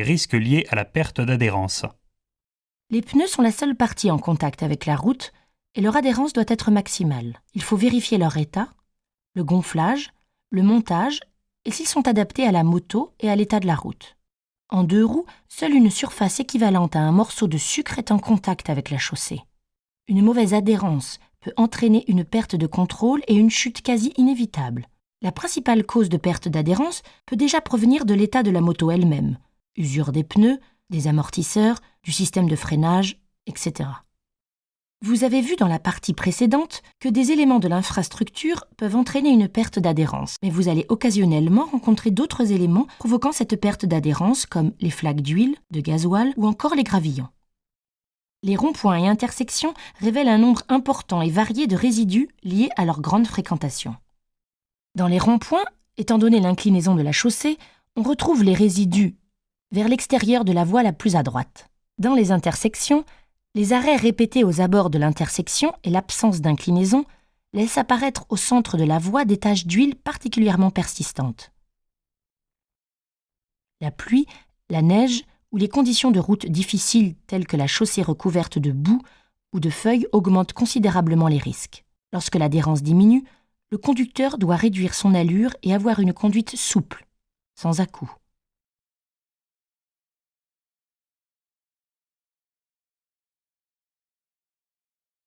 risques liés à la perte d'adhérence. Les pneus sont la seule partie en contact avec la route et leur adhérence doit être maximale. Il faut vérifier leur état, le gonflage, le montage et s'ils sont adaptés à la moto et à l'état de la route. En 2 roues, seule une surface équivalente à un morceau de sucre est en contact avec la chaussée. Une mauvaise adhérence peut entraîner une perte de contrôle et une chute quasi inévitable. La principale cause de perte d'adhérence peut déjà provenir de l'état de la moto elle-même, usure des pneus, des amortisseurs, du système de freinage, etc. Vous avez vu dans la partie précédente que des éléments de l'infrastructure peuvent entraîner une perte d'adhérence, mais vous allez occasionnellement rencontrer d'autres éléments provoquant cette perte d'adhérence comme les flaques d'huile, de gasoil ou encore les gravillons. Les ronds-points et intersections révèlent un nombre important et varié de résidus liés à leur grande fréquentation. Dans les ronds-points, étant donné l'inclinaison de la chaussée, on retrouve les résidus vers l'extérieur de la voie la plus à droite. Dans les intersections, les arrêts répétés aux abords de l'intersection et l'absence d'inclinaison laissent apparaître au centre de la voie des taches d'huile particulièrement persistantes. La pluie, la neige ou les conditions de route difficiles telles que la chaussée recouverte de boue ou de feuilles augmentent considérablement les risques. Lorsque l'adhérence diminue, le conducteur doit réduire son allure et avoir une conduite souple, sans à-coups.